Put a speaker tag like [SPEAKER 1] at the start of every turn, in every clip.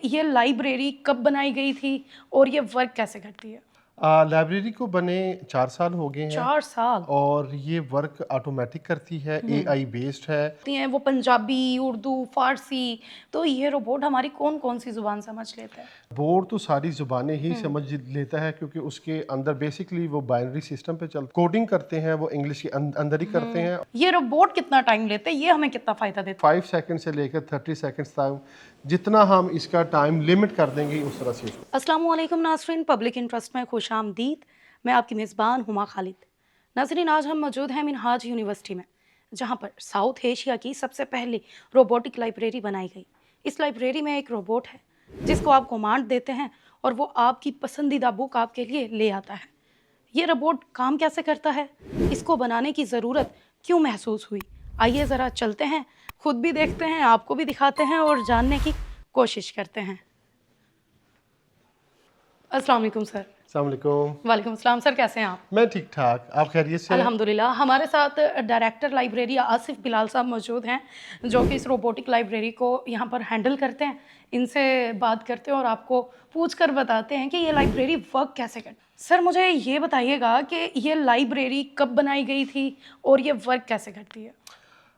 [SPEAKER 1] ये लाइब्रेरी कब बनाई गई थी और ये वर्क कैसे करती है?
[SPEAKER 2] लाइब्रेरी को बने 4 साल हो गए हैं
[SPEAKER 1] 4 साल
[SPEAKER 2] और ये वर्क ऑटोमेटिक करती है, एआई बेस्ड है।
[SPEAKER 1] होती हैं वो पंजाबी, उर्दू, फारसी। तो ये रोबोट हमारी कौन कौन सी जुबान समझ लेता है?
[SPEAKER 2] बोर्ड तो सारी जुबानें ही समझ लेता है क्योंकि उसके अंदर बेसिकली वो बाइनरी सिस्टम पे चल कोडिंग करते हैं, वो इंग्लिश के अंदर ही करते हैं।
[SPEAKER 1] ये रोबोट कितना टाइम लेते हैं, ये हमें कितना फायदा देता
[SPEAKER 2] 5 सेकंड से लेकर 30 सेकंड्स तक जितना हम इसका टाइम लिमिट कर देंगे उस तरह से
[SPEAKER 1] है? अस्सलाम वालेकुम नाज़रीन, पब्लिक इंटरेस्ट में खुश आमदीद। मैं आपकी मेज़बान हुमा खालिद। नाज़रीन, आज हम मौजूद हैं मिनहाज यूनिवर्सिटी में, जहाँ पर साउथ एशिया की सबसे पहली रोबोटिक लाइब्रेरी बनाई गई। इस लाइब्रेरी में एक रोबोट है जिसको आप कमांड देते हैं और वो आपकी पसंदीदा बुक आपके लिए ले आता है। ये रोबोट काम कैसे करता है, इसको बनाने की ज़रूरत क्यों महसूस हुई, आइए ज़रा चलते हैं, खुद भी देखते हैं, आपको भी दिखाते हैं और जानने की कोशिश करते हैं। अस्सलाम वालेकुम सर।
[SPEAKER 2] अस्सलाम वालेकुम।
[SPEAKER 1] वालेकुम अस्सलाम सर, कैसे हैं आप?
[SPEAKER 2] मैं ठीक ठाक, आप खैरियत से हैं?
[SPEAKER 1] अल्हम्दुलिल्लाह। हमारे साथ डायरेक्टर लाइब्रेरी आसिफ बिलाल साहब मौजूद हैं, जो कि इस रोबोटिक लाइब्रेरी को यहाँ पर हैंडल करते हैं। इनसे बात करते हैं और आपको पूछ कर बताते हैं कि ये लाइब्रेरी वर्क कैसे करती है। सर, मुझे ये बताइएगा कि ये लाइब्रेरी कब बनाई गई थी और ये वर्क कैसे करती है?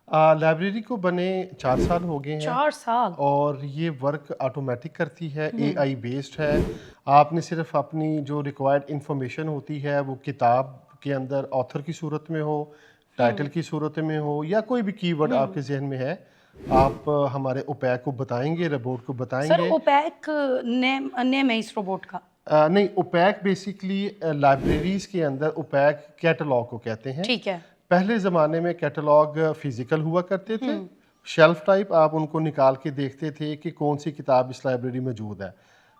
[SPEAKER 2] लाइब्रेरी को बने 4 साल हो गए हैं
[SPEAKER 1] 4 साल।
[SPEAKER 2] और ये वर्क ऑटोमेटिक करती है, एआई बेस्ड है। आपने सिर्फ अपनी जो रिक्वायर्ड इंफॉर्मेशन होती है वो किताब के अंदर ऑथर की सूरत में हो, टाइटल की सूरत में हो या कोई भी कीवर्ड आपके जहन में है, आप हमारे ओपैक को बताएंगे, रोबोट को
[SPEAKER 1] सर,
[SPEAKER 2] बताएंगे।
[SPEAKER 1] ओपैक नेम है इस रोबोट का?
[SPEAKER 2] नहीं, ओपैक बेसिकली लाइब्रेरीज के अंदर ओपैक कैटलॉग को कहते हैं।
[SPEAKER 1] ठीक है।
[SPEAKER 2] पहले ज़माने में कैटलॉग फिजिकल हुआ करते थे, शेल्फ टाइप, आप उनको निकाल के देखते थे कि कौन सी किताब इस लाइब्रेरी में मौजूद है।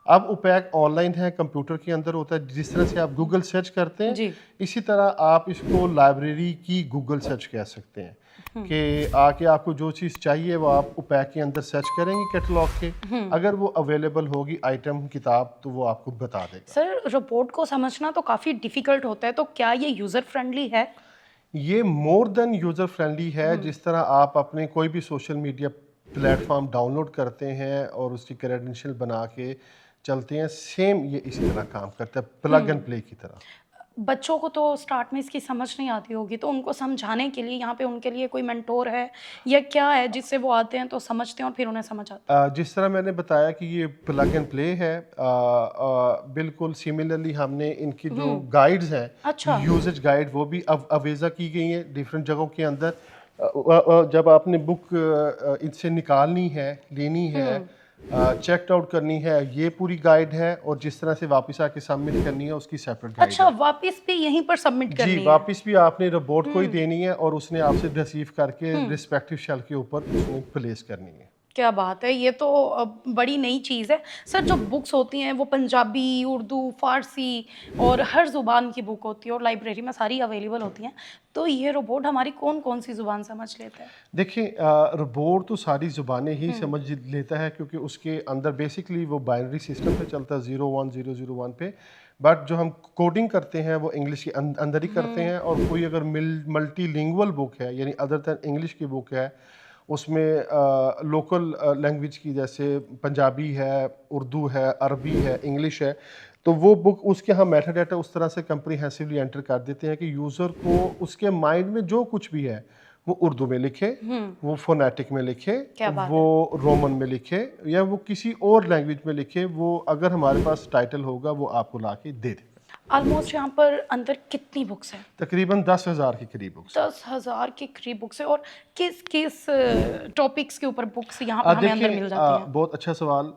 [SPEAKER 2] अब ओपैक ऑनलाइन है, कंप्यूटर के अंदर होता है। जिस तरह से आप गूगल सर्च करते हैं
[SPEAKER 1] जी।
[SPEAKER 2] इसी तरह आप इसको लाइब्रेरी की गूगल सर्च कह सकते हैं कि आके आपको जो चीज़ चाहिए वो आप ओपैक के अंदर सर्च करेंगे कैटलॉग के, अगर वो अवेलेबल होगी आइटम किताब तो वो आपको बता देगा।
[SPEAKER 1] सर, रोबोट को समझना तो काफ़ी डिफ़िकल्ट होता है, तो क्या ये यूज़र फ्रेंडली है?
[SPEAKER 2] ये मोर देन यूज़र फ्रेंडली है। जिस तरह आप अपने कोई भी सोशल मीडिया प्लेटफॉर्म डाउनलोड करते हैं और उसकी क्रेडेंशियल बना के चलते हैं, सेम ये इसी तरह काम करता है, प्लग एंड प्ले की तरह।
[SPEAKER 1] बच्चों को तो स्टार्ट में इसकी समझ नहीं आती होगी, तो उनको समझाने के लिए यहाँ पे उनके लिए कोई मेंटोर है या क्या है जिससे वो आते हैं तो समझते हैं और फिर उन्हें समझ आता
[SPEAKER 2] जिस तरह मैंने बताया कि ये प्लग एंड प्ले है, बिल्कुल सिमिलरली हमने इनकी जो गाइड्स हैं,
[SPEAKER 1] अच्छा।
[SPEAKER 2] यूजेज गाइड, वो भी अवेजा की गई हैं डिफरेंट जगहों के अंदर। जब आपने बुक इनसे निकालनी है, लेनी है, चेक आउट करनी है, ये पूरी गाइड है, और जिस तरह से वापस आके सबमिट करनी है उसकी सेपरेट
[SPEAKER 1] है?
[SPEAKER 2] गाइड
[SPEAKER 1] अच्छा,
[SPEAKER 2] है।
[SPEAKER 1] वापस भी यहीं पर सबमिट
[SPEAKER 2] जी,
[SPEAKER 1] करनी है?
[SPEAKER 2] वापस भी आपने रोबोट को ही देनी है और उसने आपसे रिसीव करके रिस्पेक्टिव शेल के ऊपर उसने प्लेस करनी है।
[SPEAKER 1] क्या बात है, ये तो बड़ी नई चीज़ है। सर, जो बुक्स होती हैं वो पंजाबी, उर्दू, फ़ारसी और हर ज़ुबान की बुक होती है और लाइब्रेरी में सारी अवेलेबल होती हैं, तो ये रोबोट हमारी कौन कौन सी ज़ुबान समझ लेता है?
[SPEAKER 2] देखिए, रोबोट तो सारी ज़ुबानें ही समझ लेता है क्योंकि उसके अंदर बेसिकली वो बाइनरी सिस्टम पे चलता है, 01001 पे। बट जो हम कोडिंग करते हैं वो इंग्लिश के अंदर ही करते हैं, और कोई अगर मल्टीलिंगुअल बुक है यानी अदर दैन इंग्लिश की बुक है, उसमें लोकल लैंग्वेज की जैसे पंजाबी है, उर्दू है, अरबी है, इंग्लिश है, तो वो बुक उसके हम मेटा डाटा उस तरह से कंप्रीहेंसिवली एंटर कर देते हैं कि यूज़र को उसके माइंड में जो कुछ भी है वो उर्दू में लिखे, वो फोनेटिक में लिखे,
[SPEAKER 1] क्या बात
[SPEAKER 2] वो रोमन में लिखे या वो किसी और लैंग्वेज में लिखे, वो अगर हमारे पास टाइटल होगा वो आपको ला के दे दे।
[SPEAKER 1] ऑलमोस्ट यहाँ पर अंदर कितनी बुक्स हैं?
[SPEAKER 2] तकरीबन 10,000 के करीब बुक्स।
[SPEAKER 1] 10,000 के करीब बुक्स है। और किस किस टॉपिक्स के ऊपर बुक्स यहाँ पर हमें अंदर मिल जाती हैं?
[SPEAKER 2] बहुत अच्छा सवाल,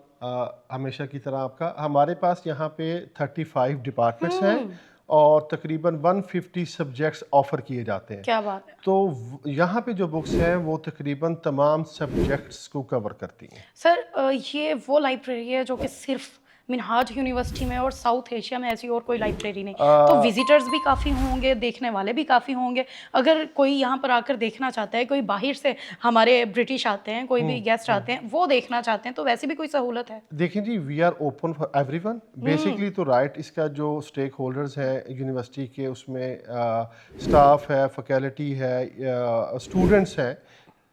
[SPEAKER 2] हमेशा की तरह आपका। हमारे पास यहाँ पे 35 डिपार्टमेंट्स हैं और तकरीबन 150 सब्जेक्ट्स ऑफर किए जाते हैं।
[SPEAKER 1] क्या बात है।
[SPEAKER 2] तो यहाँ पे जो बुक्स हैं वो तकरीबन तमाम सब्जेक्ट्स को कवर करती हैं।
[SPEAKER 1] सर, ये वो लाइब्रेरी है जो कि सिर्फ मिनहाज यूनिवर्सिटी में और साउथ एशिया में ऐसी और कोई लाइब्रेरी नहीं, तो विजिटर्स भी काफ़ी होंगे, देखने वाले भी काफ़ी होंगे। अगर कोई यहाँ पर आकर देखना चाहता है, कोई बाहर से हमारे ब्रिटिश आते हैं, कोई भी गेस्ट आते हैं, वो देखना चाहते हैं, तो वैसी भी कोई सहूलत है?
[SPEAKER 2] देखिए जी, we are open for everyone basically. तो राइट, इसका जो स्टेक होल्डर्स है यूनिवर्सिटी के, उसमें स्टाफ है, फैकल्टी है, स्टूडेंट्स हैं,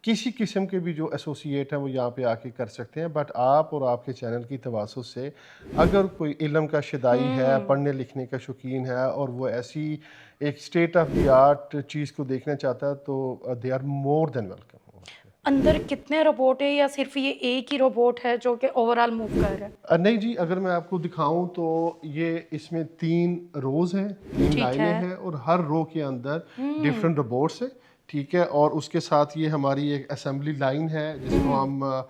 [SPEAKER 2] किसी किस्म के भी जो एसोसिएट हैं वो यहाँ पे आके कर सकते हैं, बट आप और आपके चैनल की तवासुत से अगर कोई इल्म का शदाई है, पढ़ने लिखने का शौकीन है और वो ऐसी एक स्टेट ऑफ द आर्ट चीज़ को देखना चाहता है तो they are more than welcome.
[SPEAKER 1] अंदर कितने रोबोट है या सिर्फ ये एक ही रोबोट है जो कि ओवरऑल मूव कर रहा है?
[SPEAKER 2] नहीं जी, अगर मैं आपको दिखाऊं तो ये इसमें 3 रोज़ हैं, 3
[SPEAKER 1] ठीक
[SPEAKER 2] लाइनें
[SPEAKER 1] है।
[SPEAKER 2] हैं और हर रो के अंदर डिफरेंट रोबोट्स हैं, ठीक है। और उसके साथ ये हमारी एक असेंबली लाइन है जिसको हम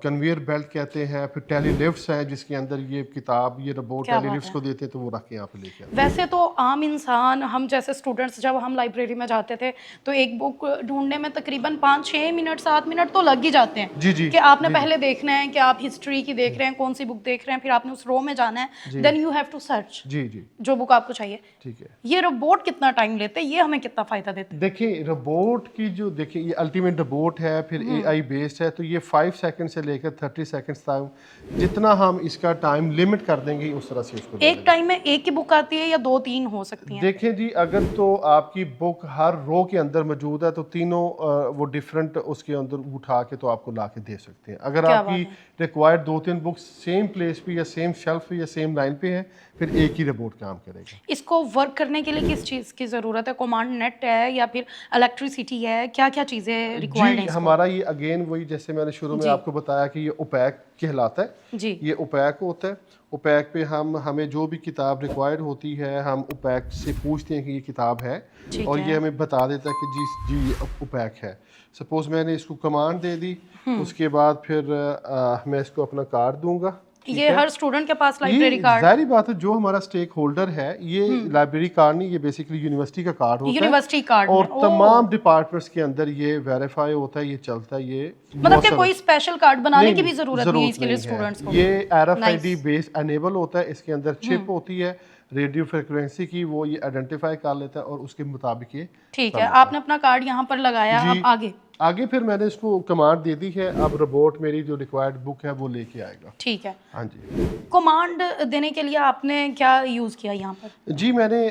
[SPEAKER 2] कन्वेयर बेल्ट कहते हैं, फिर टेली लिफ्ट्स हैं जिसके अंदर ये किताब ये रोबोट
[SPEAKER 1] क्या
[SPEAKER 2] टेली
[SPEAKER 1] बात
[SPEAKER 2] लिफ्ट्स
[SPEAKER 1] है।
[SPEAKER 2] को देते हैं तो वो रख के यहाँ पे लेके आते
[SPEAKER 1] वैसे तो आम इंसान, हम जैसे स्टूडेंट्स जब हम लाइब्रेरी में जाते थे तो एक बुक ढूंढने में तकरीबन 5-6 मिनट 7 मिनट तो लग ही जाते हैं।
[SPEAKER 2] जी जी
[SPEAKER 1] कि आपने पहले देखना है कि आप हिस्ट्री की देख रहे हैं, कौन सी बुक देख रहे हैं, फिर आपने उस रो में जाना है, then you have to search
[SPEAKER 2] जी जी,
[SPEAKER 1] जो बुक आपको चाहिए।
[SPEAKER 2] ठीक है।
[SPEAKER 1] ये रोबोट कितना टाइम लेते हैं, ये हमें कितना फायदा देते हैं?
[SPEAKER 2] देखिए रोबोट की जो देखिए ये अल्टीमेट रोबोट है, फिर एआई बेस्ड है, तो ये 5 सेकंड से लेकर 30 सेकंड्स तक जितना हम इसका टाइम लिमिट कर देंगे उस तरह से इसको
[SPEAKER 1] एक टाइम में एक ही बुक आती है या 2-3 हो सकती हैं?
[SPEAKER 2] देखें जी, अगर तो आपकी बुक हर रो के अंदर मौजूद है तो तीनों वो डिफरेंट उसके अंदर उठा के तो आपको ला के दे सकते हैं। अगर
[SPEAKER 1] क्या
[SPEAKER 2] आपकी रिक्वायर्ड 2-3 बुक्स सेम प्लेस पे या सेम शेल्फ पे या सेम लाइन पे है फिर एक ही रोबोट काम करेगा।
[SPEAKER 1] इसको वर्क करने के लिए किस चीज़ की ज़रूरत है? कमांड नेट है या फिर इलेक्ट्रिसिटी है? क्या क्या चीज़ें रिक्वायर्ड
[SPEAKER 2] जी
[SPEAKER 1] हैं इसको?
[SPEAKER 2] हमारा ये अगेन वही जैसे मैंने शुरू में
[SPEAKER 1] जी।
[SPEAKER 2] आपको बताया कि ये ओपैक कहलाता है।
[SPEAKER 1] जी।
[SPEAKER 2] ये ओपैक होता है। ओपैक पे हमें जो भी किताब रिक्वायर्ड होती है हम ओपैक से पूछते हैं कि ये किताब है
[SPEAKER 1] ठीक
[SPEAKER 2] और
[SPEAKER 1] है।
[SPEAKER 2] ये हमें बता देता है कि जी ये ओपैक है। सपोज मैंने इसको कमांड दे दी, उसके बाद फिर मैं इसको अपना कार्ड दूंगा।
[SPEAKER 1] ये हर स्टूडेंट के पास लाइब्रेरी
[SPEAKER 2] ये
[SPEAKER 1] कार्ड?
[SPEAKER 2] जाहिर बात है जो हमारा स्टेक होल्डर है ये लाइब्रेरी कार्ड नहीं, ये बेसिकली यूनिवर्सिटी का कार्ड होता है
[SPEAKER 1] यूनिवर्सिटी कार्ड
[SPEAKER 2] और
[SPEAKER 1] में?
[SPEAKER 2] तमाम डिपार्टमेंट्स के अंदर ये वेरीफाई होता है, ये चलता है। ये
[SPEAKER 1] मतलब कि कोई स्पेशल कार्ड बनाने
[SPEAKER 2] नहीं,
[SPEAKER 1] की भी जरूरत नहीं है इसके लिए
[SPEAKER 2] नहीं है।
[SPEAKER 1] स्टूडेंट्स को?
[SPEAKER 2] ये RFID
[SPEAKER 1] Nice.
[SPEAKER 2] बेस्ड अनेबल होता है, इसके अंदर चिप होती है रेडियो फ्रिक्वेंसी की, वो ये आइडेंटिफाई कर लेता है और उसके मुताबिक ये
[SPEAKER 1] ठीक है, आपने अपना कार्ड यहाँ पर लगाया, अब आगे?
[SPEAKER 2] आगे फिर मैंने इसको कमांड दे दी है, अब रोबोट मेरी जो रिक्वायर्ड बुक है वो लेके आएगा।
[SPEAKER 1] ठीक है।
[SPEAKER 2] हाँ जी।
[SPEAKER 1] कमांड देने के लिए आपने क्या यूज़ किया यहाँ पर?
[SPEAKER 2] जी मैंने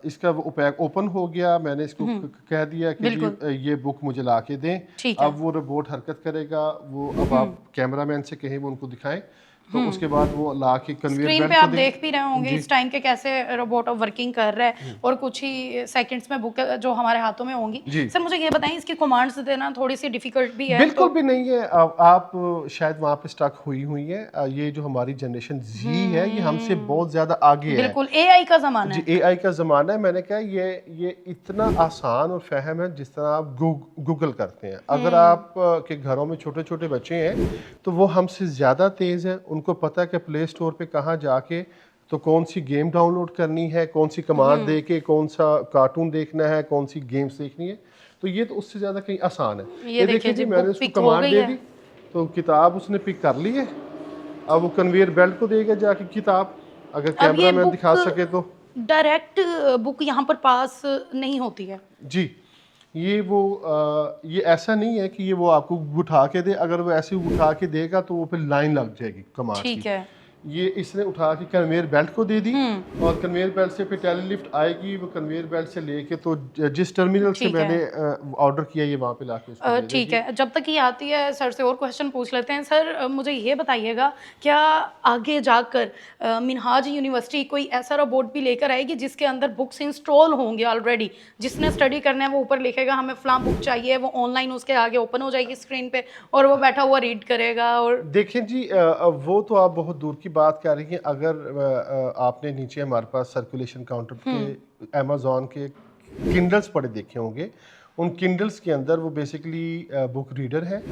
[SPEAKER 2] इसका वो पैक ओपन हो गया, मैंने इसको कह दिया कि जी ये बुक मुझे ला के दें।
[SPEAKER 1] ठीक है।
[SPEAKER 2] अब वो रोबोट हरकत करेगा, वो अब आप कैमरामैन से कहें वो उनको दिखाएं तो उसके बाद वो ला के कन्वेयर
[SPEAKER 1] स्क्रीन
[SPEAKER 2] बेल्ट
[SPEAKER 1] पे
[SPEAKER 2] को
[SPEAKER 1] आप
[SPEAKER 2] दें।
[SPEAKER 1] देख भी रहे होंगे इस टाइम के कैसे रोबोट वर्किंग कर रहा है और कुछ ही सेकंड्स में बुक जो हमारे हाथों में होंगी।
[SPEAKER 2] जी।
[SPEAKER 1] सर मुझे ये बताएं, इसकी कमांड्स देना थोड़ी सी डिफिकल्ट भी है?
[SPEAKER 2] बिल्कुल भी नहीं है। आप शायद वहाँ पे स्टक हुई है। ये जो हमारी जनरेशन जी है ये हमसे बहुत ज्यादा आगे है।
[SPEAKER 1] बिल्कुल एआई का जमाना है।
[SPEAKER 2] जी एआई का ज़माना है। मैंने कहा ये इतना आसान और फहम है जिस तरह आप गूगल करते हैं। अगर आप के घरों में छोटे छोटे बच्चे हैं तो वो हमसे ज़्यादा तेज़ हैं, उनको पता है कि प्ले स्टोर पे कहाँ जाके तो कौन सी गेम डाउनलोड करनी है, कौन सी कमांड दे के कौन सा कार्टून देखना है, कौन सी गेम्स देखनी है। तो ये तो उससे ज़्यादा कहीं आसान है।
[SPEAKER 1] ये देखिए जी,
[SPEAKER 2] मैंने
[SPEAKER 1] बुक
[SPEAKER 2] उसको
[SPEAKER 1] पिक हो
[SPEAKER 2] कमांड
[SPEAKER 1] गई
[SPEAKER 2] दे
[SPEAKER 1] है।
[SPEAKER 2] दी तो किताब उसने पिक कर ली है। अब वो कन्वेयर बेल्ट को देगा जाके किताब, अगर
[SPEAKER 1] अब ये
[SPEAKER 2] कैमरामैन
[SPEAKER 1] बुक
[SPEAKER 2] दिखा सके तो।
[SPEAKER 1] डायरेक्ट बुक यहाँ पर पास नहीं होती है?
[SPEAKER 2] जी ये ऐसा नहीं है कि ये वो आपको उठा के दे। अगर वो ऐसे उठा के देगा तो वो फिर लाइन लग जाएगी कमांड की।
[SPEAKER 1] ठीक है।
[SPEAKER 2] ये इसने उठा के कन्वेयर बेल्ट को दे दी और कन्वेयर बेल्ट से फिर टेली लिफ्ट आएगी, वो कन्वेयर बेल्ट से लेके तो जिस टर्मिनल से मैंने ऑर्डर किया ये वहाँ पे लाके उसको दे
[SPEAKER 1] ठीक है, जब तक ये आती है सर से और क्वेश्चन पूछ लेते हैं। सर मुझे ये बताइएगा, क्या आगे जाकर मिनहाज यूनिवर्सिटी कोई ऐसा रोबोट भी लेकर आएगी जिसके अंदर बुक्स इंस्टॉल होंगे ऑलरेडी? जिसने स्टडी करना है वो ऊपर लिखेगा हमें फलां बुक चाहिए, वो ऑनलाइन उसके आगे ओपन हो जाएगी स्क्रीन पे और वो बैठा हुआ रीड करेगा। और
[SPEAKER 2] देखें जी वो तो आप बहुत दूर की बात कर रही हैं। अगर आपने नीचे हमारे पास सर्कुलेशन काउंटर पे अमेज़ॉन के किंडल्स पड़े देखे होंगे, उन किंडल्स के अंदर वो बेसिकली बुक रीडर है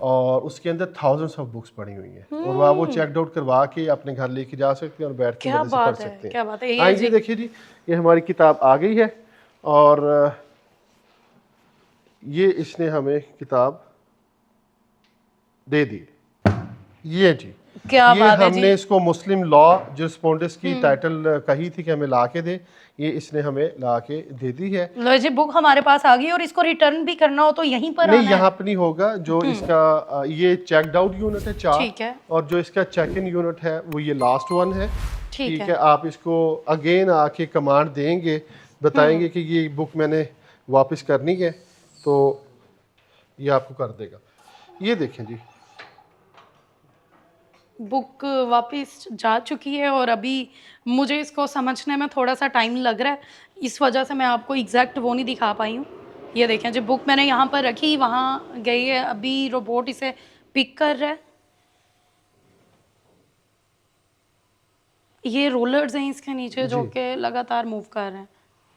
[SPEAKER 2] और उसके अंदर थाउजेंड्स ऑफ बुक्स पड़ी हुई हैं और वो आप वो चेक आउट करवा के अपने घर लेके जा सकते हैं और बैठ के मजे से पढ़ सकते हैं।
[SPEAKER 1] क्या बात है।
[SPEAKER 2] हाँ जी देखिए जी, ये हमारी किताब आ गई है और ये इसने हमें किताब दे दी। ये जी
[SPEAKER 1] क्या
[SPEAKER 2] ये
[SPEAKER 1] बात है
[SPEAKER 2] हमने
[SPEAKER 1] जी।
[SPEAKER 2] इसको मुस्लिम लॉ जूरिस्प्रूडेंस की टाइटल कही थी कि हमें ला के दे, ये इसने हमें ला के दे दी है।
[SPEAKER 1] लो जी, बुक हमारे पास आ गई और इसको रिटर्न भी करना हो तो यहीं पर
[SPEAKER 2] नहीं
[SPEAKER 1] आना
[SPEAKER 2] यहाँ पे नहीं होगा। जो इसका ये चेकड आउट यूनिट है 4,
[SPEAKER 1] ठीक है।
[SPEAKER 2] और जो इसका चेक इन यूनिट है वो ये लास्ट वन है।
[SPEAKER 1] ठीक
[SPEAKER 2] है। आप इसको अगेन आके कमांड देंगे, बताएंगे कि ये बुक मैंने वापस करनी है तो ये आपको कर देगा। ये देखें जी,
[SPEAKER 1] बुक वापस जा चुकी है और अभी मुझे इसको समझने में थोड़ा सा टाइम लग रहा है, इस वजह से मैं आपको एग्जैक्ट वो नहीं दिखा पाई हूँ। ये देखें जी, बुक मैंने यहाँ पर रखी, वहाँ गई है, अभी रोबोट इसे पिक कर रहा है। ये रोलर्स हैं इसके नीचे जो
[SPEAKER 2] जी।
[SPEAKER 1] कि लगातार मूव कर रहे हैं।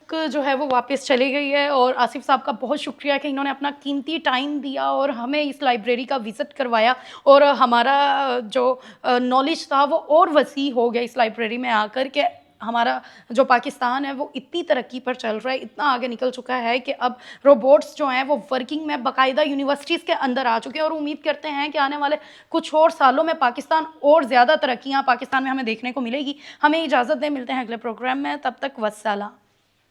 [SPEAKER 1] बुक जो है वो वापस चली गई है और आसिफ साहब का बहुत शुक्रिया कि इन्होंने अपना कीमती टाइम दिया और हमें इस लाइब्रेरी का विज़िट करवाया और हमारा जो नॉलेज था वो और वसी हो गया इस लाइब्रेरी में आकर के। हमारा जो पाकिस्तान है वो इतनी तरक्की पर चल रहा है, इतना आगे निकल चुका है कि अब रोबोट्स जो हैं वो वर्किंग में बाकायदा यूनिवर्सिटीज़ के अंदर आ चुके हैं और उम्मीद करते हैं कि आने वाले कुछ और सालों में पाकिस्तान और ज़्यादा तरक्कियाँ पाकिस्तान में हमें देखने को मिलेगी। हमें इजाज़त दें, मिलते हैं अगले प्रोग्राम में, तब तक वस्सलाम।